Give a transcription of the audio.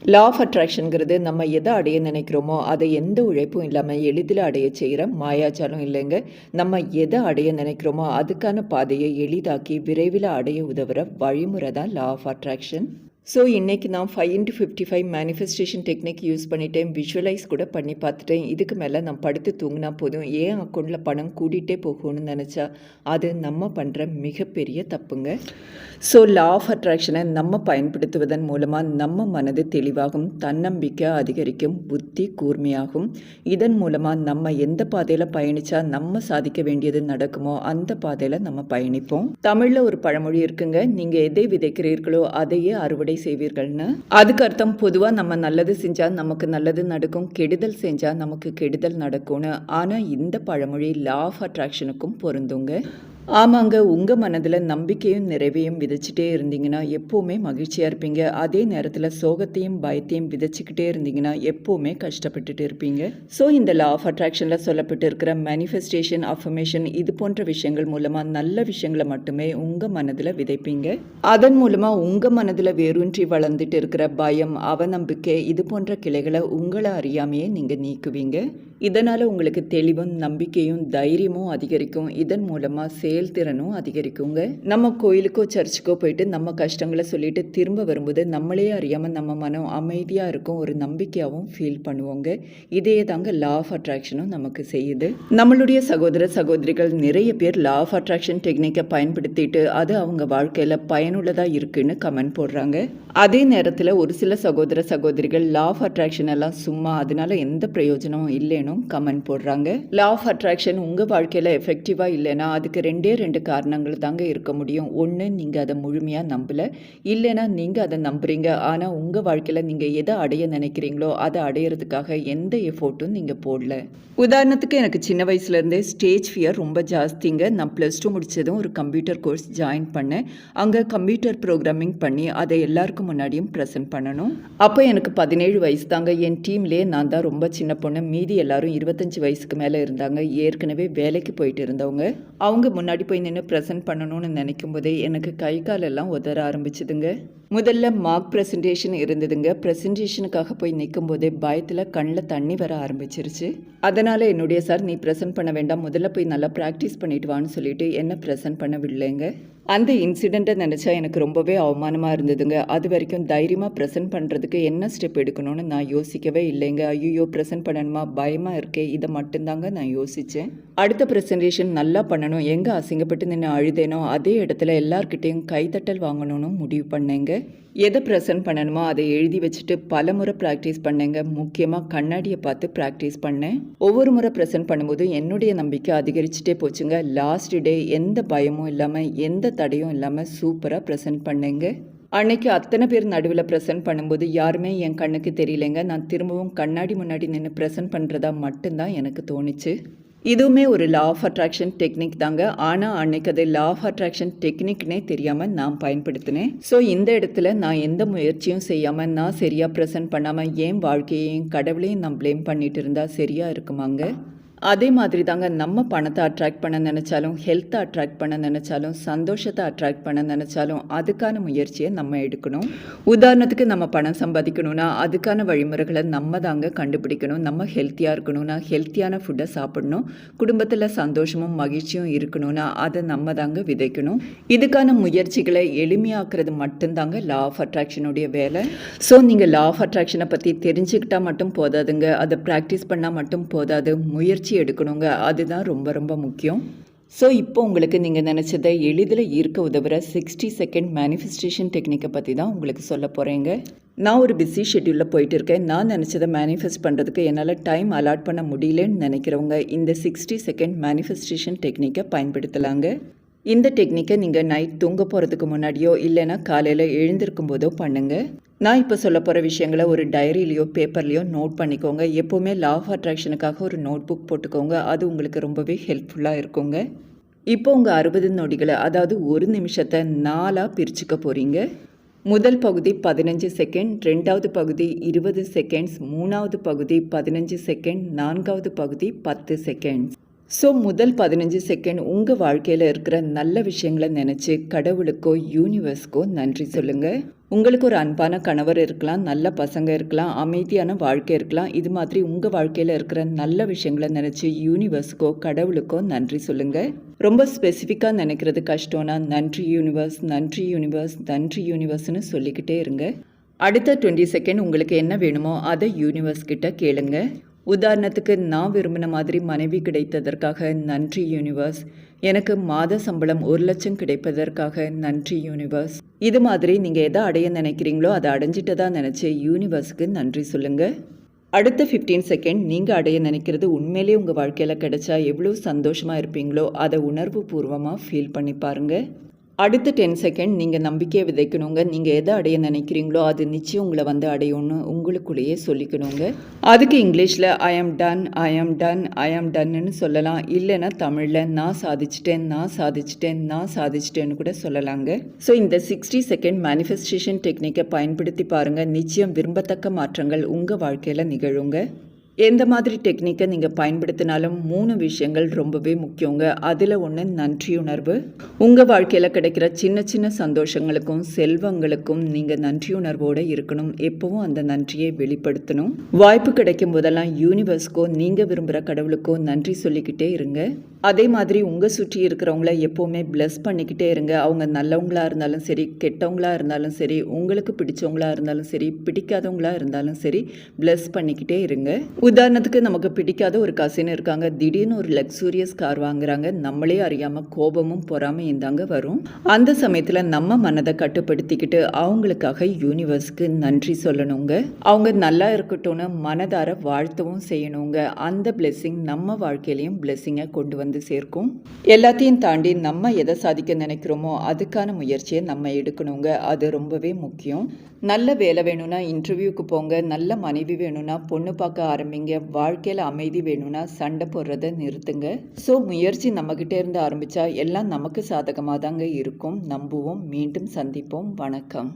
Law of அட்ராக்ஷனுங்கிறது நம்ம எதை அடைய நினைக்கிறோமோ அதை எந்த உழைப்பும் இல்லாமல் எளிதில் அடைய செய்கிற மாயாஜாலம் இல்லைங்க. நம்ம எதை அடைய நினைக்கிறோமோ அதுக்கான பாதையை எளிதாக்கி விரைவில் அடைய உதவுற வழிமுறை தான் லா ஆஃப் அட்ராக்ஷன். ஸோ இன்றைக்கி நான் 5x55 மேனிஃபெஸ்டேஷன் டெக்னிக் யூஸ் பண்ணிட்டேன். விஷுவலைஸ் கூட பண்ணி பார்த்துட்டேன். இதுக்கு மேலே நான் படுத்து தூங்கினா போதும், ஏன் அக்கௌண்ட்டில் பணம் கூட்டிகிட்டே போகணும்னு நினச்சா அது நம்ம பண்ணுற மிகப்பெரிய தப்புங்க. ஸோ லா ஆஃப் அட்ராக்ஷனை நம்ம பயன்படுத்துவதன் மூலமாக நம்ம மனது தெளிவாகும், தன்னம்பிக்கை அதிகரிக்கும், புத்தி கூர்மையாகும். இதன் மூலமாக நம்ம எந்த பாதையில் பயணித்தா நம்ம சாதிக்க வேண்டியது நடக்குமோ அந்த பாதையில் நம்ம பயணிப்போம். தமிழில் ஒரு பழமொழி இருக்குங்க, நீங்கள் எதை விதைக்கிறீர்களோ அதையே அறுவடை செய்வீர்கள்னு. அதுக்கு அர்த்தம் பொதுவாக நம்ம நல்லது செஞ்சால் நமக்கு நல்லது நடக்கும், கெடுதல் செஞ்சால் நமக்கு கெடுதல் நடக்கும்னு. ஆனால் இந்த பழமொழி லா ஆஃப் அட்ராக்ஷனுக்கும் பொருந்துங்க. ஆமாங்க, உங்கள் மனதில் நம்பிக்கையும் நிறைவையும் விதைச்சிட்டே இருந்தீங்கன்னா எப்போவுமே மகிழ்ச்சியாக இருப்பீங்க. அதே நேரத்தில் சோகத்தையும் பயத்தையும் விதைச்சிக்கிட்டே இருந்தீங்கன்னா எப்போவுமே கஷ்டப்பட்டுட்டு இருப்பீங்க. ஸோ இந்த லா ஆஃப் அட்ராக்ஷனில் சொல்லப்பட்டு இருக்கிற மேனிஃபெஸ்டேஷன், அஃபர்மேஷன் இது போன்ற விஷயங்கள் மூலமாக நல்ல விஷயங்களை மட்டுமே உங்கள் மனதில் விதைப்பீங்க. அதன் மூலமாக உங்கள் மனதில் வேரூன்றி வளர்ந்துட்டு இருக்கிற பயம், அவநம்பிக்கை இது போன்ற கிளைகளை உங்களை அறியாமையே நீங்கள் நீக்குவீங்க. இதனால் உங்களுக்கு தெளிவும் நம்பிக்கையும் தைரியமும் அதிகரிக்கும். இதன் மூலமாக செயல்திறனும் அதிகரிக்குங்க. நம்ம கோயிலுக்கோ சர்ச்சுக்கோ போயிட்டு நம்ம கஷ்டங்களை சொல்லிட்டு திரும்ப வரும்போது நம்மளே அறியாமல் நம்ம மனம் அமைதியாக இருக்கும், ஒரு நம்பிக்கையாகவும் ஃபீல் பண்ணுவோங்க. இதே தாங்க லா ஆஃப் அட்ராக்ஷனும் நமக்கு செய்யுது. நம்மளுடைய சகோதர சகோதரிகள் நிறைய பேர் லா ஆஃப் அட்ராக்ஷன் டெக்னிக்கை பயன்படுத்திட்டு அது அவங்க வாழ்க்கையில் பயனுள்ளதாக இருக்குன்னு கமெண்ட் போடுறாங்க. அதே நேரத்தில் ஒரு சில சகோதர சகோதரிகள் லா ஆஃப் அட்ராக்ஷன் எல்லாம் சும்மா, அதனால எந்த பிரயோஜனமும் இல்லைன்னு கமெண்ட் போடுறாங்க. லா ஆஃப் அட்ராக்ஷன் உங்க வாழ்க்கையில எஃபெக்டிவா இல்லைன்னா அதுக்கு ரெண்டு காரணங்கள் தாங்க இருக்க முடியும். ஒன்று, நீங்க அதை முழுமையா நம்பல, இல்லைன்னா நீங்க அதை நம்புறீங்க ஆனா உங்க வாழ்க்கையில நீங்க எதை அடைய நினைக்கிறீங்களோ அதை அடையிறதுக்காக எந்த எஃபோர்ட்டும் நீங்க போடல. உதாரணத்துக்கு எனக்கு சின்ன வயசுல இருந்தே ஸ்டேஜ் ஃபியர் ரொம்ப ஜாஸ்திங்க. நான் +2 முடிச்சதும் ஒரு கம்ப்யூட்டர் கோர்ஸ் ஜாயின் பண்ணேன். அங்கே கம்ப்யூட்டர் ப்ரோக்ராமிங் பண்ணி அதை எல்லாருக்கும் முன்னாடியும் ப்ரெசென்ட் பண்ணணும். அப்போ எனக்கு 17 வயசு தாங்க. என் டீம்லேயே நான் தான் ரொம்ப சின்ன பொண்ணு, மீதி எல்லாரும் 25 வயசுக்கு மேலே இருந்தாங்க. ஏற்கனவே வேலைக்கு போயிட்டு இருந்தவங்க. அவங்க முன்னாடி போய் நின்று ப்ரெசென்ட் பண்ணணும்னு நினைக்கும் போதே எனக்கு கை காலெல்லாம் உதற ஆரம்பிச்சுதுங்க. முதல்ல மார்க் ப்ரெசன்டேஷன் இருந்ததுங்க. ப்ரெசன்டேஷனுக்காக போய் நிற்கும் போதே பயத்தில் கண்ணில் தண்ணி வர ஆரம்பிச்சிருச்சு. அதனால் என்னுடைய சார், நீ ப்ரெசென்ட் பண்ண வேண்டாம், முதல்ல போய் நல்லா ப்ராக்டிஸ் பண்ணிட்டு வான்னு சொல்லிட்டு என்ன ப்ரெசென்ட் பண்ண விடலைங்க. அந்த இன்சிடெண்ட்டை நினச்சா எனக்கு ரொம்பவே அவமானமாக இருந்ததுங்க. அது வரைக்கும் தைரியமாக ப்ரெசென்ட் பண்ணுறதுக்கு என்ன ஸ்டெப் எடுக்கணும்னு நான் யோசிக்கவே இல்லைங்க. ஐயோ ப்ரெசென்ட் பண்ணணுமா, பயமாக இருக்கே, இதை மட்டும்தாங்க நான் யோசித்தேன். அடுத்த ப்ரெசன்டேஷன் நல்லா பண்ணணும், எங்கே அசிங்கப்பட்டு நின்று அழுதேனோ அதே இடத்துல எல்லார்கிட்டையும் கைத்தட்டல் வாங்கணும்னு முடிவு பண்ணேங்க. எதை ப்ரெசென்ட் பண்ணணுமோ அதை எழுதி வச்சுட்டு பல முறை ப்ராக்டிஸ் பண்ணேங்க. முக்கியமாக கண்ணாடியை பார்த்து ப்ராக்டிஸ் பண்ணேன். ஒவ்வொரு முறை ப்ரெசென்ட் பண்ணும்போது என்னுடைய நம்பிக்கை அதிகரிச்சுட்டே போச்சுங்க. லாஸ்ட் டே எந்த பயமும் இல்லாமல் எந்த தடையும் இல்லாமல் சூப்பராக ப்ரெசென்ட் பண்ணேங்க. அன்னைக்கு அத்தனை பேர் நடுவில் ப்ரெசென்ட் பண்ணும்போது யாருமே என் கண்ணுக்கு தெரியலைங்க. நான் திரும்பவும் கண்ணாடி முன்னாடி நின்று ப்ரெசென்ட் பண்ணுறதா மட்டும்தான் எனக்கு தோணுச்சு. இதுவுமே ஒரு லா ஆஃப் அட்ராக்ஷன் டெக்னிக் தாங்க. ஆனால் அன்னைக்கு அதை லா ஆஃப் அட்ராக்ஷன் டெக்னிக்னே தெரியாமல் நான் பயன்படுத்தினேன். ஸோ இந்த இடத்துல நான் எந்த முயற்சியும் செய்யாமல் நான் சரியாக ப்ரெசென்ட் பண்ணாமல் என் வாழ்க்கையையும் கடவுளையும் நான் ப்ளேம் பண்ணிட்டு இருந்தால் சரியாக இருக்குமாங்க? அதே மாதிரி தாங்க நம்ம பணத்தை அட்ராக்ட் பண்ண நினச்சாலும், ஹெல்த்தை அட்ராக்ட் பண்ண நினச்சாலும், சந்தோஷத்தை அட்ராக்ட் பண்ண நினச்சாலும் அதுக்கான முயற்சியை நம்ம எடுக்கணும். உதாரணத்துக்கு நம்ம பணம் சம்பாதிக்கணும்னா அதுக்கான வழிமுறைகளை நம்ம தாங்க கண்டுபிடிக்கணும். நம்ம ஹெல்த்தியாக இருக்கணும்னா ஹெல்த்தியான ஃபுட்டை சாப்பிடணும். குடும்பத்தில் சந்தோஷமும் மகிழ்ச்சியும் இருக்கணும்னா அதை நம்ம தாங்க விதைக்கணும். இதுக்கான முயற்சிகளை எளிமையாக்குறது மட்டும்தாங்க லா ஆஃப் அட்ராக்ஷனுடைய வேலை. ஸோ நீங்கள் லா ஆஃப் அட்ராக்ஷனை பற்றி தெரிஞ்சுக்கிட்டால் மட்டும் போதாதுங்க, அதை ப்ராக்டிஸ் பண்ணால் மட்டும் போதாது, முயற்சி எடுக்கணுங்க. அதுதான் ரொம்ப ரொம்ப முக்கியம். ஸோ இப்போ உங்களுக்கு நீங்கள் நினச்சதை எளிதில் ஈர்க்க உதவுற 60 செகண்ட் மேனிஃபெஸ்டேஷன் டெக்னிக்கை பற்றி தான் உங்களுக்கு சொல்ல போகிறேங்க. நான் ஒரு பிஸி ஷெட்யூலில் போயிட்டு இருக்கேன். நான் நினச்சதை மேனிஃபெஸ்ட் பண்ணுறதுக்கு என்னால் டைம் அலாட் பண்ண முடியலன்னு நினைக்கிறவங்க இந்த 60 செகண்ட் மேனிஃபெஸ்டேஷன் டெக்னிக்கை பயன்படுத்தலாங்க. இந்த டெக்னிக்கை நீங்கள் நைட் தூங்க போகிறதுக்கு முன்னாடியோ இல்லைன்னா காலையில் எழுந்திருக்கும் போதோ பண்ணுங்கள். நான் இப்போ சொல்ல போகிற விஷயங்களை ஒரு டைரியிலையோ பேப்பர்லேயோ நோட் பண்ணிக்கோங்க. எப்போவுமே லா ஆஃப் அட்ராக்ஷனுக்காக ஒரு நோட் புக் போட்டுக்கோங்க. அது உங்களுக்கு ரொம்பவே ஹெல்ப்ஃபுல்லாக இருக்குங்க. இப்போ உங்கள் 60 நொடிகளை, அதாவது ஒரு நிமிஷத்தை 4ஆக பிரிச்சுக்க போகிறீங்க. முதல் பகுதி 15 செகண்ட், ரெண்டாவது பகுதி 20 செகண்ட்ஸ், மூணாவது பகுதி 15 செகண்ட், நான்காவது பகுதி 10 செகண்ட்ஸ். ஸோ முதல் 15 செகண்ட் உங்கள் வாழ்க்கையில் இருக்கிற நல்ல விஷயங்களை நினச்சி கடவுளுக்கோ யூனிவர்ஸ்க்கோ நன்றி சொல்லுங்கள். உங்களுக்கு ஒரு அன்பான கணவர் இருக்கலாம், நல்ல பசங்க இருக்கலாம், அமைதியான வாழ்க்கை இருக்கலாம். இது மாதிரி உங்கள் வாழ்க்கையில் இருக்கிற நல்ல விஷயங்களை நினச்சி யூனிவர்ஸுக்கோ கடவுளுக்கோ நன்றி சொல்லுங்கள். ரொம்ப ஸ்பெசிஃபிக்காக நினைக்கிறது கஷ்டம்னா நன்றி யூனிவர்ஸ், நன்றி யூனிவர்ஸ், நன்றி யூனிவர்ஸ்னு சொல்லிக்கிட்டே இருங்க. அடுத்த 20 செகண்ட் உங்களுக்கு என்ன வேணுமோ அதை யூனிவர்ஸ் கிட்ட கேளுங்க. உதாரணத்துக்கு, நான் விரும்பின மாதிரி மனைவி கிடைத்ததற்காக நன்றி யூனிவர்ஸ். எனக்கு மாத சம்பளம் 1,00,000 கிடைப்பதற்காக நன்றி யூனிவர்ஸ். இது மாதிரி நீங்கள் எதை அடைய நினைக்கிறீங்களோ அதை அடைஞ்சிட்டதா நினச்சி யூனிவர்ஸுக்கு நன்றி சொல்லுங்கள். அடுத்த 15 செகண்ட் நீங்கள் அடைய நினைக்கிறது உண்மையிலே உங்கள் வாழ்க்கையில் கிடைச்சா எவ்வளோ சந்தோஷமாக இருப்பீங்களோ அதை உணர்வு பூர்வமாக ஃபீல் பண்ணி பாருங்கள். அடுத்த 10 செகண்ட் நீங்கள் நம்பிக்கையை விதைக்கணுங்க. நீங்கள் எதை அடைய நினைக்கிறீங்களோ அது நிச்சயம் உங்களை வந்து அடையும்னு உங்களுக்குள்ளேயே சொல்லிக்கணுங்க. அதுக்கு இங்கிலீஷில் ஐ ஆம் டன், ஐ ஆம் டன், ஐ ஆம் டன்னு சொல்லலாம். இல்லைன்னா தமிழில் நான் சாதிச்சிட்டேன், நான் சாதிச்சிட்டேன், நான் சாதிச்சிட்டேன்னு கூட சொல்லலாங்க. ஸோ இந்த 60 செகண்ட் மேனிஃபெஸ்டேஷன் டெக்னிக்கை பயன்படுத்தி பாருங்கள். நிச்சயம் விரும்பத்தக்க மாற்றங்கள் உங்கள் வாழ்க்கையில் நிகழுங்க. எந்த மாதிரி டெக்னிக்கை நீங்கள் பயன்படுத்தினாலும் 3 விஷயங்கள் ரொம்பவே முக்கியங்க. அதில் ஒன்று நன்றியுணர்வு. உங்கள் வாழ்க்கையில் கிடைக்கிற சின்ன சின்ன சந்தோஷங்களுக்கும் செல்வங்களுக்கும் நீங்கள் நன்றியுணர்வோடு இருக்கணும். எப்பவும் அந்த நன்றியை வெளிப்படுத்தணும். வாய்ப்பு கிடைக்கும் போதெல்லாம் யூனிவர்ஸ்க்கோ நீங்கள் விரும்புகிற கடவுளுக்கோ நன்றி சொல்லிக்கிட்டே இருங்க. அதே மாதிரி உங்கள் சுற்றி இருக்கிறவங்கள எப்போவுமே பிளஸ் பண்ணிக்கிட்டே இருங்க. அவங்க நல்லவங்களா இருந்தாலும் சரி, கெட்டவங்களா இருந்தாலும் சரி, உங்களுக்கு பிடிச்சவங்களா இருந்தாலும் சரி, பிடிக்காதவங்களா இருந்தாலும் சரி, பிளஸ் பண்ணிக்கிட்டே இருங்க. உதாரணத்துக்கு, நமக்கு பிடிக்காத ஒரு கசின் இருக்காங்க. திடீர்னு ஒரு லக்ஸூரியஸ் கார் வாங்குறாங்க. நம்மளே அறியாமல் கோபமும் பொறாமையும் தாங்க வரும். அந்த சமயத்தில் நம்ம மனதை கட்டுப்படுத்திக்கிட்டு அவங்களுக்காக யூனிவர்ஸ்க்கு நன்றி சொல்லணுங்க. அவங்க நல்லா இருக்கட்டும்னு மனதார வாழ்த்தவும் செய்யணுங்க. அந்த பிளெஸ்ஸிங் நம்ம வாழ்க்கையிலையும் பிளெஸ்ஸிங்கை கொண்டு வந்து சேர்க்கும். எல்லாத்தையும் தாண்டி நம்ம எதை சாதிக்க நினைக்கிறோமோ அதுக்கான முயற்சியை நம்ம எடுக்கணுங்க. அது ரொம்பவே முக்கியம். நல்ல வேலை வேணும்னா இன்டர்வியூக்கு போங்க. நல்ல மனைவி வேணும்னா பொண்ணு பார்க்க ஆரம்பிங்க. வாழ்க்கையில் அமைதி வேணும்னா சண்டை போடுறதை நிறுத்துங்க. ஸோ முயற்சி நம்மக்கிட்ட இருந்து ஆரம்பித்தா எல்லாம் நமக்கு சாதகமாக தாங்க இருக்கும். நம்புவோம். மீண்டும் சந்திப்போம். வணக்கம்.